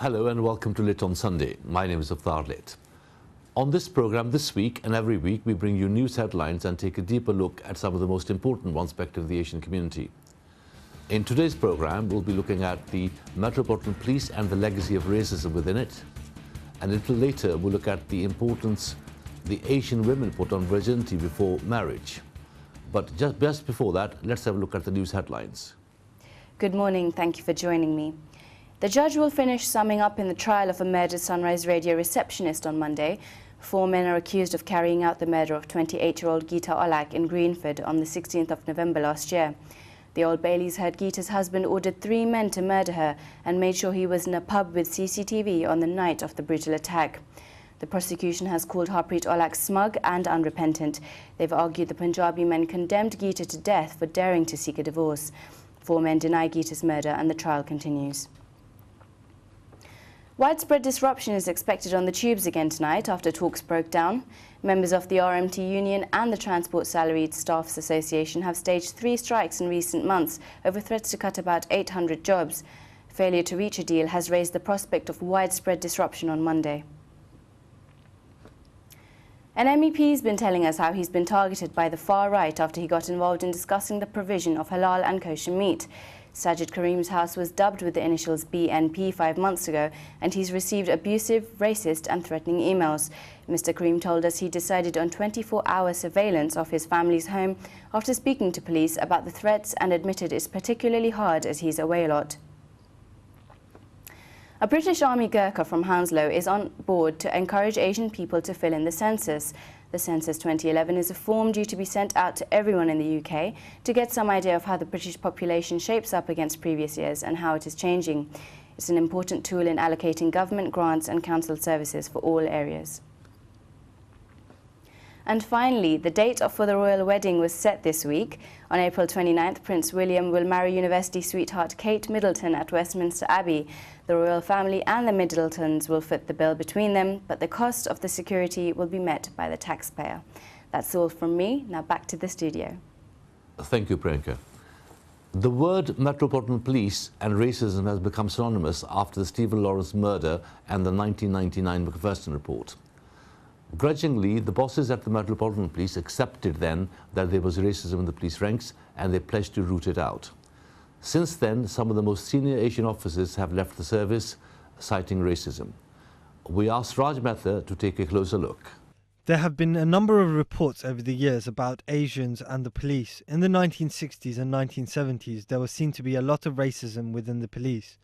Hello and welcome to Lit on Sunday. My name is Avtar Lit. On this program this week and every week we bring you news headlines and take a deeper look at some of the most important ones affecting the Asian community. In today's program we'll be looking at the Metropolitan Police and the legacy of racism within it. And a little later we'll look at the importance the Asian women put on virginity before marriage. But just before that, let's have a look at the news headlines. Good morning, thank you for joining me. The judge will finish summing up in the trial of a murdered Sunrise Radio receptionist on Monday. 4 men are accused of carrying out the murder of 28-year-old Geeta Olak in Greenford on the 16th of November last year. The Old Baileys heard Geeta's husband ordered 3 men to murder her and made sure he was in a pub with CCTV on the night of the brutal attack. The prosecution has called Harpreet Olak smug and unrepentant. They've argued the Punjabi men condemned Geeta to death for daring to seek a divorce. 4 men deny Geeta's murder and the trial continues. Widespread disruption is expected on the tubes again tonight after talks broke down. Members of the RMT Union and the Transport Salaried Staffs Association have staged 3 strikes in recent months over threats to cut about 800 jobs. Failure to reach a deal has raised the prospect of widespread disruption on Monday. An MEP has been telling us how he's been targeted by the far right after he got involved in discussing the provision of halal and kosher meat. Sajid Karim's house was dubbed with the initials BNP 5 months ago, and he's received abusive, racist and threatening emails. Mr. Karim told us he decided on 24-hour surveillance of his family's home after speaking to police about the threats and admitted it's particularly hard as he's away a lot. A British Army Gurkha from Hounslow is on board to encourage Asian people to fill in the census. The Census 2011 is a form due to be sent out to everyone in the UK to get some idea of how the British population shapes up against previous years and how it is changing. It's an important tool in allocating government grants and council services for all areas. And finally, the date for the royal wedding was set this week. On April 29th, Prince William will marry university sweetheart Kate Middleton at Westminster Abbey. The royal family and the Middletons will foot the bill between them, but the cost of the security will be met by the taxpayer. That's all from me. Now back to the studio. Thank you, Priyanka. The word Metropolitan Police and racism has become synonymous after the Stephen Lawrence murder and the 1999 Macpherson report. Grudgingly, the bosses at the Metropolitan Police accepted then that there was racism in the police ranks and they pledged to root it out. Since then, some of the most senior Asian officers have left the service, citing racism. We asked Raj Mehta to take a closer look. There have been a number of reports over the years about Asians and the police. In the 1960s and 1970s, there was seen to be a lot of racism within the police.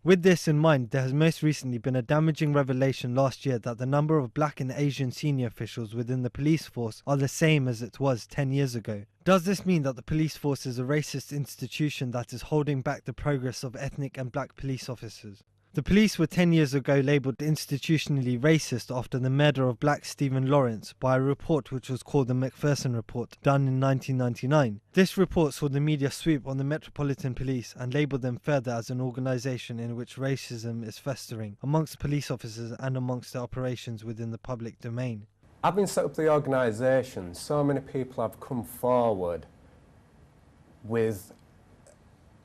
With this in mind, there has most recently been a damaging revelation last year that the number of black and Asian senior officials within the police force are the same as it was 10 years ago. Does this mean that the police force is a racist institution that is holding back the progress of ethnic and black police officers? The police were 10 years ago labelled institutionally racist after the murder of black Stephen Lawrence by a report which was called the Macpherson Report, done in 1999. This report saw the media sweep on the Metropolitan Police and labelled them further as an organisation in which racism is festering amongst police officers and amongst the operations within the public domain. Having set up the organisation, so many people have come forward with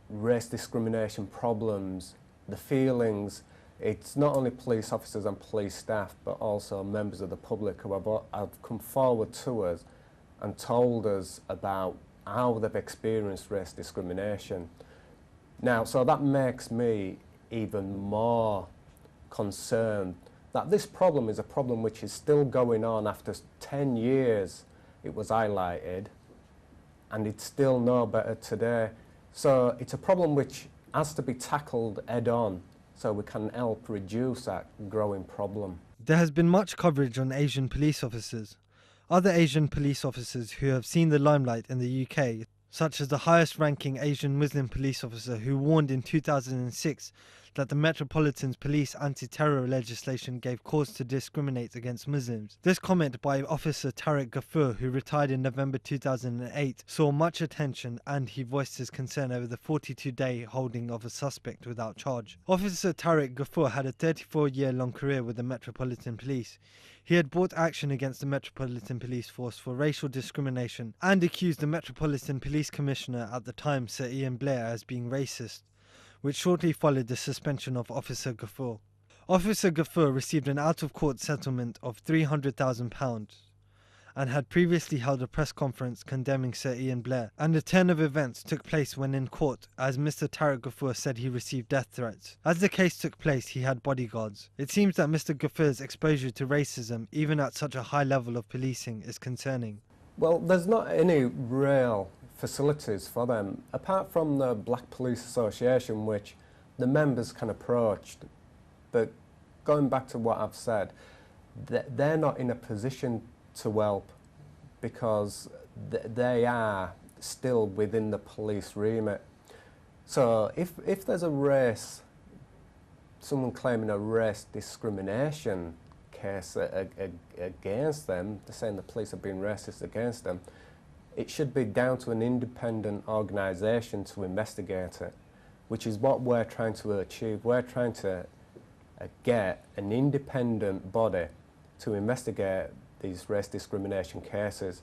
race discrimination problems, the feelings. It's not only police officers and police staff, but also members of the public who have come forward to us and told us about how they've experienced race discrimination. Now, so that makes me even more concerned that this problem is a problem which is still going on after 10 years it was highlighted, and it's still no better today. So it's a problem which has to be tackled head-on so we can help reduce that growing problem. There has been much coverage on Asian police officers. Other Asian police officers who have seen the limelight in the UK, such as the highest-ranking Asian Muslim police officer who warned in 2006 that the Metropolitan Police anti-terror legislation gave cause to discriminate against Muslims. This comment by Officer Tariq Ghafoor, who retired in November 2008, saw much attention, and he voiced his concern over the 42-day holding of a suspect without charge. Officer Tariq Ghafoor had a 34-year-long career with the Metropolitan Police. He had brought action against the Metropolitan Police Force for racial discrimination and accused the Metropolitan Police Commissioner at the time, Sir Ian Blair, as being racist. which shortly followed the suspension of Officer Ghaffur. Officer Ghaffur received an out-of-court settlement of £300,000 and had previously held a press conference condemning Sir Ian Blair, and a turn of events took place when in court, as Mr. Tariq Ghaffur said he received death threats. As the case took place, he had bodyguards. It seems that Mr. Ghaffur's exposure to racism, even at such a high level of policing, is concerning. Well, there's not any real facilities for them, apart from the Black Police Association, which the members can approach. But going back to what I've said, they're not in a position to help because they are still within the police remit. So if there's a race, someone claiming a race discrimination case against them, they're saying the police have been racist against them, it should be down to an independent organisation to investigate it, which is what we're trying to achieve. We're trying to get an independent body to investigate these race discrimination cases,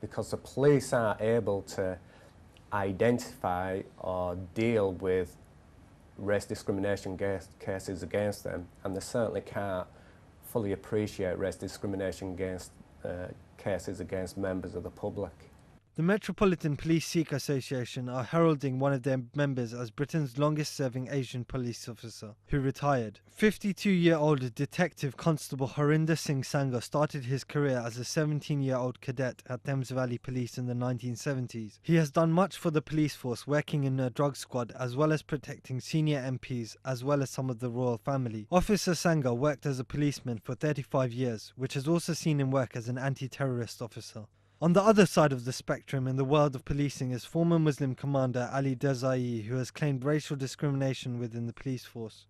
because the police aren't able to identify or deal with race discrimination cases against them, and they certainly can't fully appreciate race discrimination against cases against members of the public. The Metropolitan Police Sikh Association are heralding one of their members as Britain's longest-serving Asian police officer, who retired. 52-year-old Detective Constable Harinder Singh Sangha started his career as a 17-year-old cadet at Thames Valley Police in the 1970s. He has done much for the police force, working in a drug squad as well as protecting senior MPs as well as some of the royal family. Officer Sangha worked as a policeman for 35 years, which has also seen him work as an anti-terrorist officer. On the other side of the spectrum in the world of policing is former Muslim commander Ali Desai, who has claimed racial discrimination within the police force.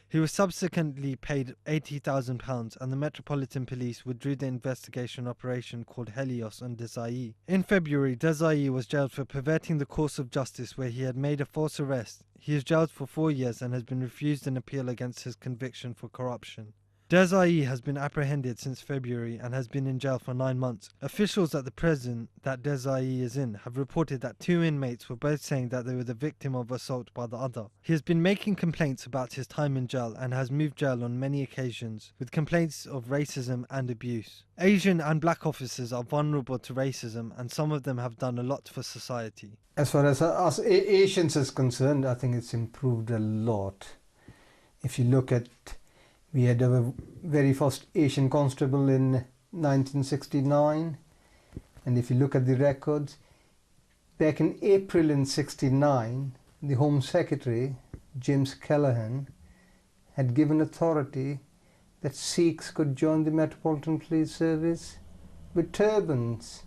He was subsequently paid £80,000 and the Metropolitan Police withdrew the investigation operation called Helios on Desai. In February, Desai was jailed for perverting the course of justice where he had made a false arrest. He is jailed for 4 years and has been refused an appeal against his conviction for corruption. Desai has been apprehended since February and has been in jail for 9 months. Officials at the prison that Desai is in have reported that 2 inmates were both saying that they were the victim of assault by the other. He has been making complaints about his time in jail and has moved jail on many occasions, with complaints of racism and abuse. Asian and black officers are vulnerable to racism, and some of them have done a lot for society. As far as us Asians is concerned, I think it's improved a lot. If you look at, we had our very first Asian constable in 1969, and if you look at the records, back in April in '69, the Home Secretary, James Callaghan, had given authority that Sikhs could join the Metropolitan Police Service with turbans,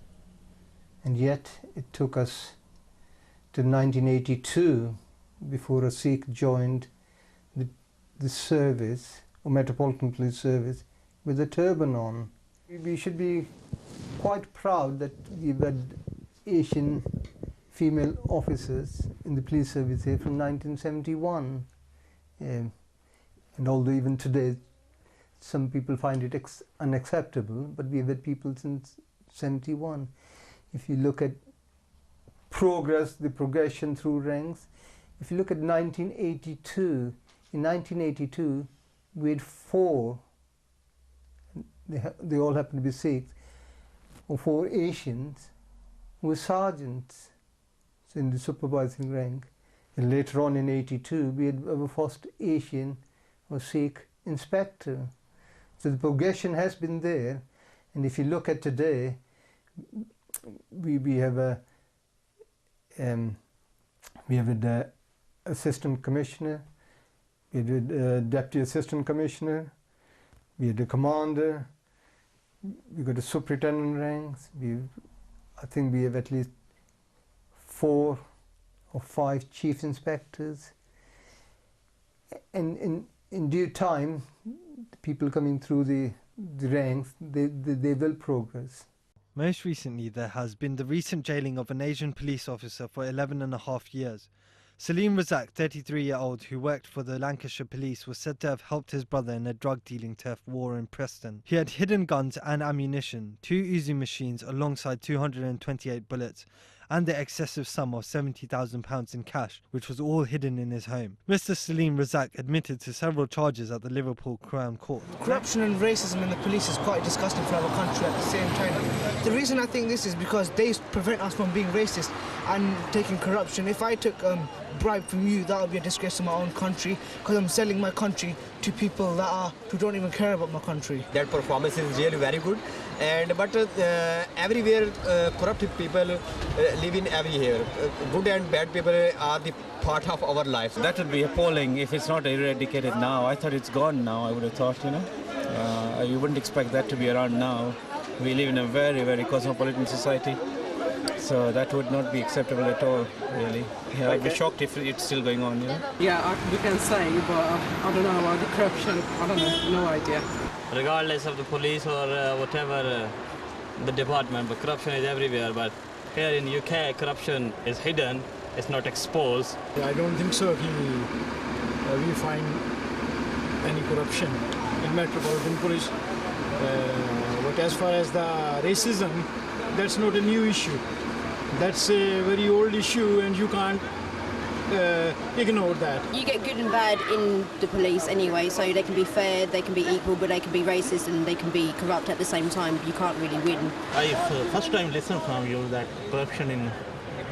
and yet it took us to 1982 before a Sikh joined the service, or Metropolitan Police Service, with a turban on. We should be quite proud that we've had Asian female officers in the police service here from 1971. And although even today some people find it unacceptable, but we've had people since '71. If you look at progress, the progression through ranks, if you look at 1982, in 1982, we had 4, they all happen to be Sikhs, or 4 Asians who were sergeants in the supervising rank. And later on in '82, we had our first Asian or Sikh inspector. So the progression has been there. And if you look at today, we have a assistant commissioner, we had a deputy assistant commissioner, we had a commander, we got a superintendent ranks. I think we have at least 4 or 5 chief inspectors. And in due time, the people coming through the ranks, they will progress. Most recently, there has been the recent jailing of an Asian police officer for 11.5 years. Salim Razak, 33-year-old, who worked for the Lancashire Police, was said to have helped his brother in a drug-dealing turf war in Preston. He had hidden guns and ammunition, 2 Uzi machines alongside 228 bullets, and the excessive sum of £70,000 in cash, which was all hidden in his home. Mr. Salim Razak admitted to several charges at the Liverpool Crown Court. Corruption and racism in the police is quite disgusting for our country at the same time. The reason I think this is because they prevent us from being racist and taking corruption. If I took bribe from you, that would be a disgrace to my own country, because I'm selling my country to people who don't even care about my country. That performance is really very good, but everywhere corrupt people live in everywhere. Good and bad people are the part of our life. That would be appalling if it's not eradicated now. I thought it's gone now, I would have thought, you wouldn't expect that to be around now. We live in a very, very cosmopolitan society. So that would not be acceptable at all, really. Yeah, I'd be shocked if it's still going on, Yeah, we can say, but I don't know about the corruption. I don't know, no idea. Regardless of the police or whatever the department, but corruption is everywhere. But here in UK, corruption is hidden, it's not exposed. I don't think so. We find any corruption in Metropolitan Police. But as far as the racism, that's not a new issue. That's a very old issue, and you can't ignore that. You get good and bad in the police anyway, so they can be fair, they can be equal, but they can be racist and they can be corrupt at the same time. You can't really win. I first time listen from you that corruption in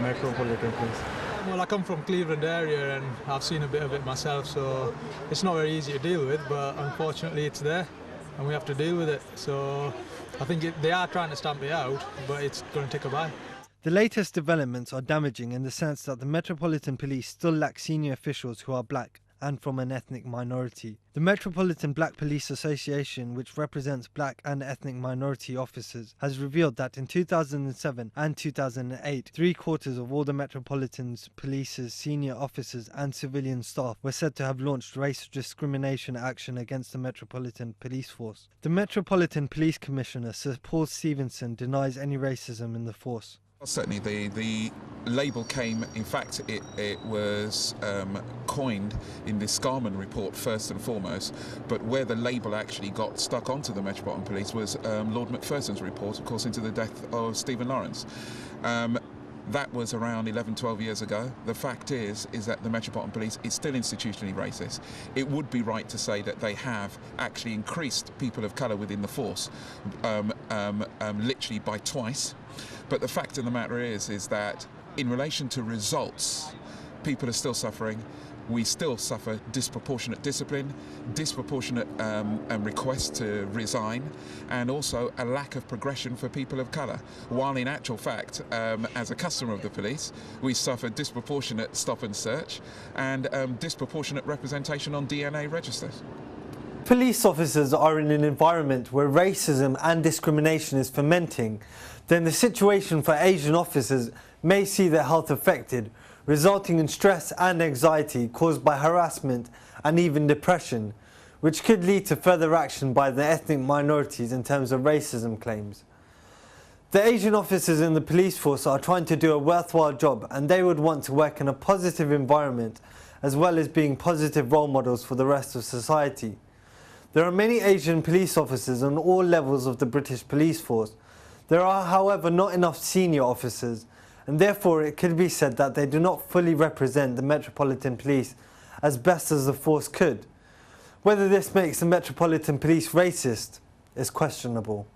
Metropolitan Police. Well, I come from Cleveland area and I've seen a bit of it myself, so it's not very easy to deal with, but unfortunately it's there and we have to deal with it. So I think they are trying to stamp it out, but it's going to take a while. The latest developments are damaging in the sense that the Metropolitan Police still lack senior officials who are black and from an ethnic minority. The Metropolitan Black Police Association, which represents black and ethnic minority officers, has revealed that in 2007 and 2008, 3/4 of all the Metropolitan Police's senior officers and civilian staff were said to have launched race discrimination action against the Metropolitan Police Force. The Metropolitan Police Commissioner, Sir Paul Stevenson, denies any racism in the force. Certainly the label came, in fact it was coined in the Scarman report first and foremost, but where the label actually got stuck onto the Metropolitan Police was Lord Macpherson's report, of course, into the death of Stephen Lawrence. That was around 11-12 years ago. The fact is that the Metropolitan Police is still institutionally racist. It would be right to say that they have actually increased people of colour within the force literally by twice. But the fact of the matter is that in relation to results, people are still suffering. We still suffer disproportionate discipline, disproportionate requests to resign, and also a lack of progression for people of colour. While in actual fact, as a customer of the police, we suffer disproportionate stop and search and disproportionate representation on DNA registers. Police officers are in an environment where racism and discrimination is fermenting, then the situation for Asian officers may see their health affected, resulting in stress and anxiety caused by harassment and even depression, which could lead to further action by the ethnic minorities in terms of racism claims. The Asian officers in the police force are trying to do a worthwhile job, and they would want to work in a positive environment as well as being positive role models for the rest of society. There are many Asian police officers on all levels of the British police force. There are, however, not enough senior officers, and therefore it could be said that they do not fully represent the Metropolitan Police as best as the force could. Whether this makes the Metropolitan Police racist is questionable.